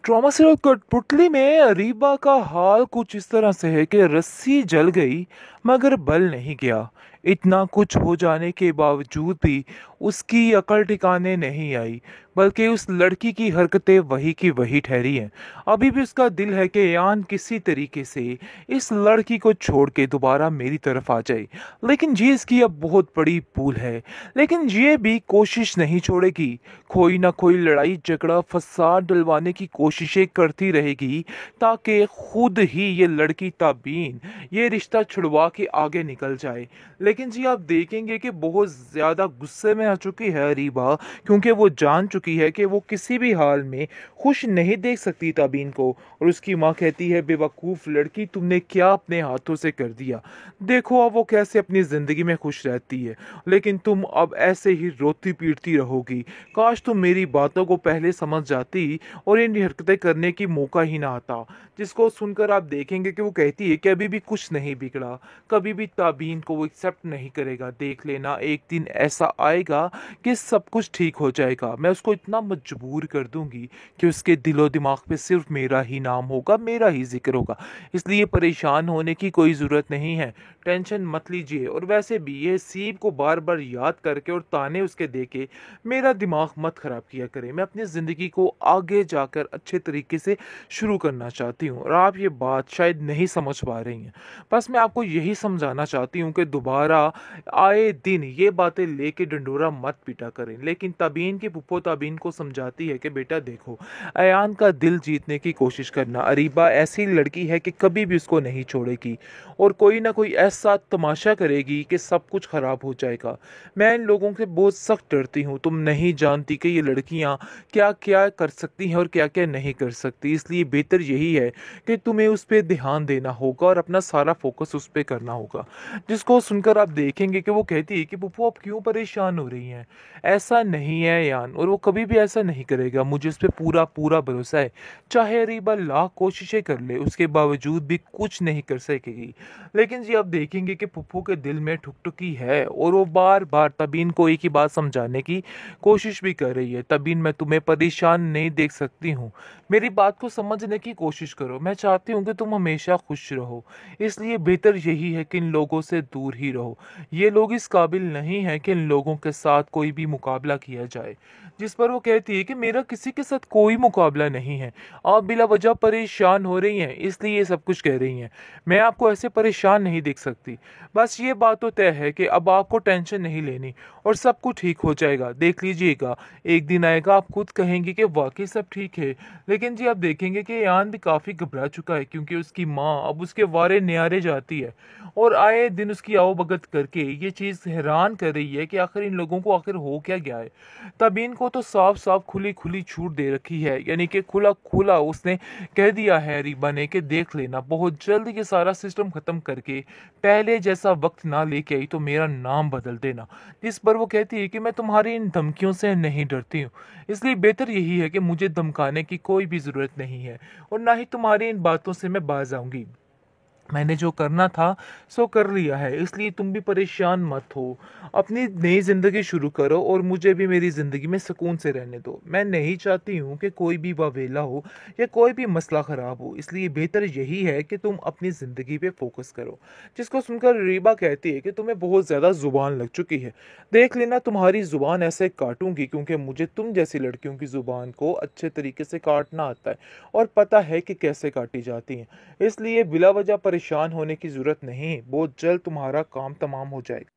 Trauma से कठपुतली में अरीबा का हाल कुछ इस तरह से है कि रस्सी जल गई मगर बल नहीं गया। इतना कुछ हो जाने के बावजूद भी उसकी अकल ठिकाने नहीं आई, बल्कि उस लड़की की हरकतें वही की वही ठहरी हैं। अभी भी उसका दिल है कि यान किसी तरीके से इस लड़की को छोड़ के दोबारा मेरी तरफ आ जाए, लेकिन ये इसकी अब बहुत बड़ी भूल है। लेकिन ये भी कोशिश नहीं छोड़ेगी, कोई ना कोई लड़ाई झगड़ा फसाद डलवाने की कोशिशें करती रहेगी ताकि खुद ही ये लड़की ताबीन ये रिश्ता छुड़वा के आगे निकल जाए। लेकिन जी आप देखेंगे कि बहुत ज़्यादा गुस्से में आ चुकी है अरीबा, क्योंकि वो जान चुकी है कि वो किसी भी हाल में खुश नहीं देख सकती ताबीन को। और उसकी माँ कहती है, बेवकूफ़ लड़की, तुमने क्या अपने हाथों से कर दिया। देखो अब वो कैसे अपनी ज़िंदगी में खुश रहती है, लेकिन तुम अब ऐसे ही रोती पीटती रहोगी। काश तुम मेरी बातों को पहले समझ जाती और इन हरकतें करने की मौका ही ना आता। जिसको सुनकर आप देखेंगे कि वो कहती है कि अभी भी कुछ नहीं बिगड़ा, कभी भी ताबीन को वो एक्सेप्ट नहीं करेगा। देख लेना, एक दिन ऐसा आएगा कि सब कुछ ठीक हो जाएगा। मैं उसको इतना मजबूर कर दूंगी कि उसके दिलो दिमाग पे सिर्फ मेरा ही नाम होगा, मेरा ही जिक्र होगा। इसलिए परेशान होने की कोई ज़रूरत नहीं है, टेंशन मत लीजिए। और वैसे भी ये सीब को बार बार याद करके और ताने उसके देके मेरा दिमाग मत ख़राब किया करें। मैं अपनी ज़िंदगी को आगे जाकर अच्छे तरीके से शुरू करना चाहती हूँ और आप ये बात शायद नहीं समझ पा रही हैं। बस मैं आपको यही समझाना चाहती हूँ कि दोबारा आए दिन ये बातें लेके डंडोरा मत पीटा करें। लेकिन तबीन की पुप्पो ताबीन को समझाती है कि बेटा देखो, अयान का दिल जीतने की कोशिश करना। अरीबा ऐसी लड़की है कि कभी भी उसको नहीं छोड़ेगी और कोई ना कोई ऐसा तमाशा करेगी कि सब कुछ खराब हो जाएगा। मैं इन लोगों से बहुत सख्त डरती हूँ। तुम नहीं जानती कि ये लड़कियाँ क्या क्या कर सकती हैं और क्या क्या नहीं कर सकती। इसलिए बेहतर यही है कि तुम्हें उस पर ध्यान देना होगा और अपना सारा फोकस उस पर करना होगा। जिसको सुनकर आप देखेंगे कि वो कहती है कि पप्पू आप क्यों परेशान हो रही हैं। ऐसा नहीं है यान, और वो कभी भी ऐसा नहीं करेगा। मुझे उस पर पूरा पूरा भरोसा है। चाहे अरीबा लाख कोशिशें कर ले, उसके बावजूद भी कुछ नहीं कर सकेगी। लेकिन जी आप देखेंगे कि पप्पू के दिल में ठुकठुकी है और वो बार बार तबीन को एक ही बात समझाने की कोशिश भी कर रही है। तबीन, मैं तुम्हें परेशान नहीं देख सकती हूँ, मेरी बात को समझने की कोशिश करो। मैं चाहती हूँ कि तुम हमेशा खुश रहो, इसलिए बेहतर यही है कि इन लोगों से दूर ही रहो। ये लोग इस काबिल नहीं है कि इन लोगों के साथ कोई भी मुकाबला किया जाए। जिस पर वो कहती है कि मेरा किसी के साथ कोई मुकाबला नहीं है, आप बिला वजह परेशान हो रही हैं इसलिए ये सब कुछ कह रही हैं। मैं आपको ऐसे परेशान नहीं देख सकती। बस ये बात तो तय है कि अब आपको टेंशन नहीं लेनी और सब कुछ ठीक हो जाएगा। देख लीजिएगा, एक दिन आएगा आप खुद कहेंगे कि वाकई सब ठीक है। लेकिन जी आप देखेंगे कि यान भी काफ़ी घबरा चुका है, क्योंकि उसकी माँ अब उसके वारे न्यारे जाती है और आए दिन उसकी आवभगत करके ये चीज़ हैरान कर रही है कि आखिर इन लोगों को आखिर हो क्या गया है। तबीन को तो साफ साफ खुली खुली छूट दे रखी है, यानी कि खुला खुला उसने कह दिया है रीबा ने कि देख लेना, बहुत जल्द ये सारा सिस्टम ख़त्म करके पहले जैसा वक्त ना लेके आई तो मेरा नाम बदल देना। जिस पर वो कहती है कि मैं तुम्हारी इन धमकियों से नहीं डरती हूँ, इसलिए बेहतर यही है कि मुझे धमकाने की कोई भी ज़रूरत नहीं है और ना ही तुम्हारी इन बातों से मैं बाज आऊँगी। मैंने जो करना था सो कर लिया है, इसलिए तुम भी परेशान मत हो। अपनी नई ज़िंदगी शुरू करो और मुझे भी मेरी ज़िंदगी में सुकून से रहने दो। मैं नहीं चाहती हूँ कि कोई भी वावेला हो या कोई भी मसला ख़राब हो, इसलिए बेहतर यही है कि तुम अपनी ज़िंदगी पे फोकस करो। जिसको सुनकर रीबा कहती है कि तुम्हें बहुत ज़्यादा ज़ुबान लग चुकी है। देख लेना, तुम्हारी ज़ुबान ऐसे काटूंगी, क्योंकि मुझे तुम जैसी लड़कियों की ज़ुबान को अच्छे तरीके से काटना आता है और पता है कि कैसे काटी जाती हैं। इसलिए बिला वजह परेशान होने की जरूरत नहीं, बहुत जल्द तुम्हारा काम तमाम हो जाएगा।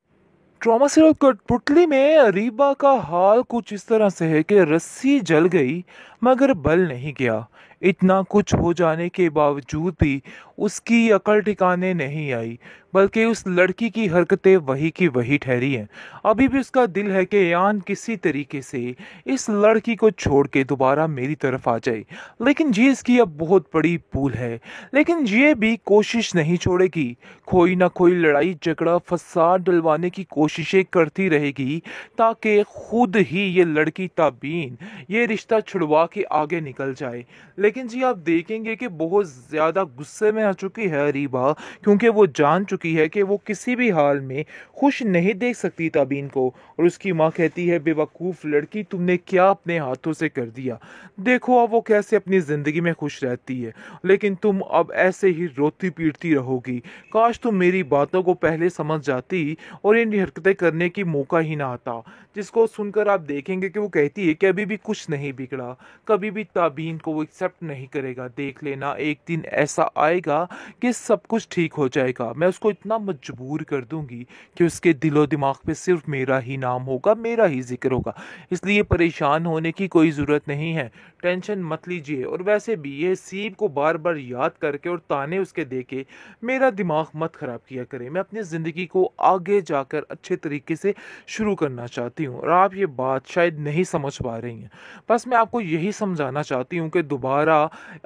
ट्रॉमा से कठपुतली में अरीबा का हाल कुछ इस तरह से है कि रस्सी जल गई मगर बल नहीं गया। इतना कुछ हो जाने के बावजूद भी उसकी अकल ठिकाने नहीं आई, बल्कि उस लड़की की हरकतें वही की वही ठहरी हैं। अभी भी उसका दिल है कि यान किसी तरीके से इस लड़की को छोड़ के दोबारा मेरी तरफ आ जाए, लेकिन ये इसकी अब बहुत बड़ी भूल है। लेकिन ये भी कोशिश नहीं छोड़ेगी, कोई ना कोई लड़ाई झगड़ा फसाद डलवाने की कोशिशें करती रहेगी ताकि खुद ही ये लड़की ताबीन ये रिश्ता छुड़वा के आगे निकल जाए। लेकिन जी आप देखेंगे कि बहुत ज़्यादा गुस्से में आ चुकी है अरीबा, क्योंकि वो जान चुकी है कि वो किसी भी हाल में खुश नहीं देख सकती तबीन को। और उसकी माँ कहती है, बेवकूफ़ लड़की, तुमने क्या अपने हाथों से कर दिया। देखो अब वो कैसे अपनी ज़िंदगी में खुश रहती है, लेकिन तुम अब ऐसे ही रोती पीटती रहोगी। काश तुम मेरी बातों को पहले समझ जाती और इन हरकतें करने की मौका ही ना आता। जिसको सुनकर आप देखेंगे कि वो कहती है कि अभी भी कुछ नहीं बिगड़ा, कभी भी ताबीन को वो एक्सेप्ट नहीं करेगा। देख लेना, एक दिन ऐसा आएगा कि सब कुछ ठीक हो जाएगा। मैं उसको इतना मजबूर कर दूंगी कि उसके दिलो दिमाग पे सिर्फ मेरा ही नाम होगा, मेरा ही जिक्र होगा। इसलिए परेशान होने की कोई ज़रूरत नहीं है, टेंशन मत लीजिए। और वैसे भी ये सीब को बार बार याद करके और ताने उसके दे के मेरा दिमाग मत ख़राब किया करें। मैं अपनी ज़िंदगी को आगे जाकर अच्छे तरीके से शुरू करना चाहती हूँ और आप ये बात शायद नहीं समझ पा रही हैं। बस मैं आपको यही समझाना चाहती हूँ कि दोबारा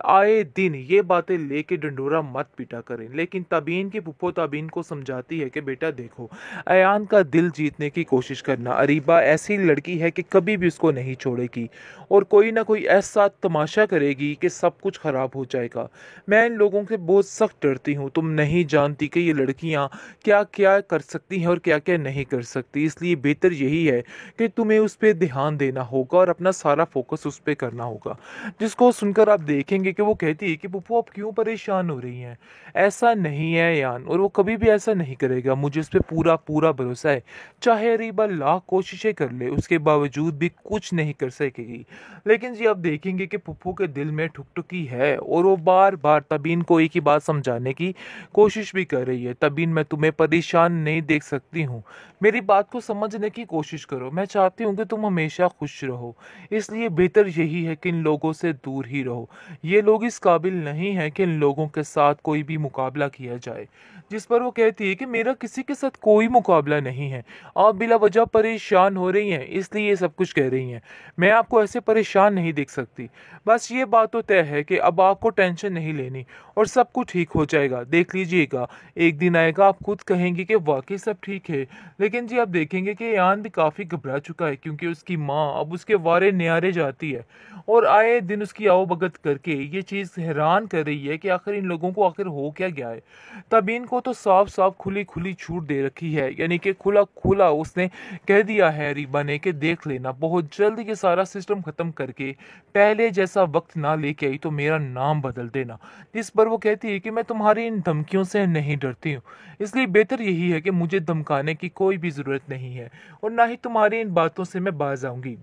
आए दिन ये बातें लेके डंडोरा मत पीटा करें। लेकिन तबीन की पुप्पो तबीन को समझाती है कि बेटा देखो, अयान का दिल जीतने की कोशिश करना। अरीबा ऐसी लड़की है कि कभी भी उसको नहीं छोड़ेगी और कोई ना कोई ऐसा तमाशा करेगी कि सब कुछ खराब हो जाएगा। मैं इन लोगों से बहुत सख्त डरती हूँ। तुम नहीं जानती कि ये लड़कियाँ क्या क्या कर सकती हैं और क्या क्या नहीं कर सकती। इसलिए बेहतर यही है कि तुम्हें उस पर ध्यान देना होगा और अपना सारा फोकस उस पर करना होगा। जिसको सुनकर आप देखेंगे कि वो कहती है कि पप्पू आप क्यों परेशान हो रही हैं। ऐसा नहीं है यान, और वो कभी भी ऐसा नहीं करेगा। मुझे उस पर पूरा पूरा भरोसा है। चाहे अरीबा लाख कोशिशें कर ले, उसके बावजूद भी कुछ नहीं कर सकेगी। लेकिन जी आप देखेंगे कि पप्पू के दिल में ठुकठुकी है और वो बार बार तबीन को एक ही बात समझाने की कोशिश भी कर रही है। तबीन, मैं तुम्हें परेशान नहीं देख सकती हूँ, मेरी बात को समझने की कोशिश करो। मैं चाहती हूँ कि तुम हमेशा खुश रहो, इसलिए बेहतर यही है कि इन लोगों से दूर ही रहो। ये लोग इस काबिल नहीं हैं कि इन लोगों के साथ कोई भी मुकाबला किया जाए। जिस पर वो कहती है कि मेरा किसी के साथ कोई मुकाबला नहीं है, आप बिला वजह परेशान हो रही हैं इसलिए ये सब कुछ कह रही हैं। मैं आपको ऐसे परेशान नहीं देख सकती। बस ये बात तो तय है कि अब आपको टेंशन नहीं लेनी और सब कुछ ठीक हो जाएगा। देख लीजिएगा, एक दिन आएगा आप खुद कहेंगे कि वाकई सब ठीक है। लेकिन जी आप देखेंगे कि यान भी काफ़ी घबरा चुका है, क्योंकि उसकी माँ अब उसके वारे न्यारे जाती है और आए दिन उसकी आवभगत करके ये चीज़ हैरान कर रही है कि आखिर इन लोगों को आखिर हो क्या गया है। तब इनको तो साफ साफ खुली खुली छूट दे रखी है, यानी कि खुला खुला उसने कह दिया है रीबा ने कि देख लेना, बहुत जल्द ये सारा सिस्टम ख़त्म करके पहले जैसा वक्त ना लेके आई तो मेरा नाम बदल देना। जिस पर वो कहती है कि मैं तुम्हारी इन धमकियों से नहीं डरती हूँ, इसलिए बेहतर यही है कि मुझे धमकाने की कोई भी ज़रूरत नहीं है और ना ही तुम्हारी इन बातों से मैं बाज आऊँगी।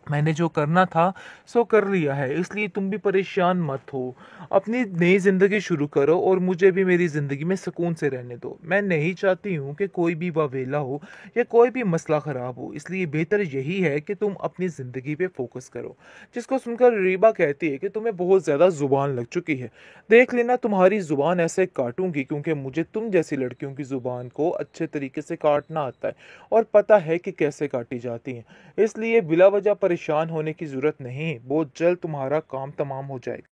मैंने जो करना था सो कर लिया है, इसलिए तुम भी परेशान मत हो। अपनी नई ज़िंदगी शुरू करो और मुझे भी मेरी ज़िंदगी में सुकून से रहने दो। मैं नहीं चाहती हूँ कि कोई भी वावेला हो या कोई भी मसला ख़राब हो, इसलिए बेहतर यही है कि तुम अपनी ज़िंदगी पे फोकस करो। जिसको सुनकर रीबा कहती है कि तुम्हें बहुत ज़्यादा ज़ुबान लग चुकी है। देख लेना, तुम्हारी ज़ुबान ऐसे काटूंगी, क्योंकि मुझे तुम जैसी लड़कियों की ज़ुबान को अच्छे तरीके से काटना आता है और पता है कि कैसे काटी जाती हैं। इसलिए बिला वजह परेशान होने की ज़रूरत नहीं, बहुत जल्द तुम्हारा काम तमाम हो जाएगा।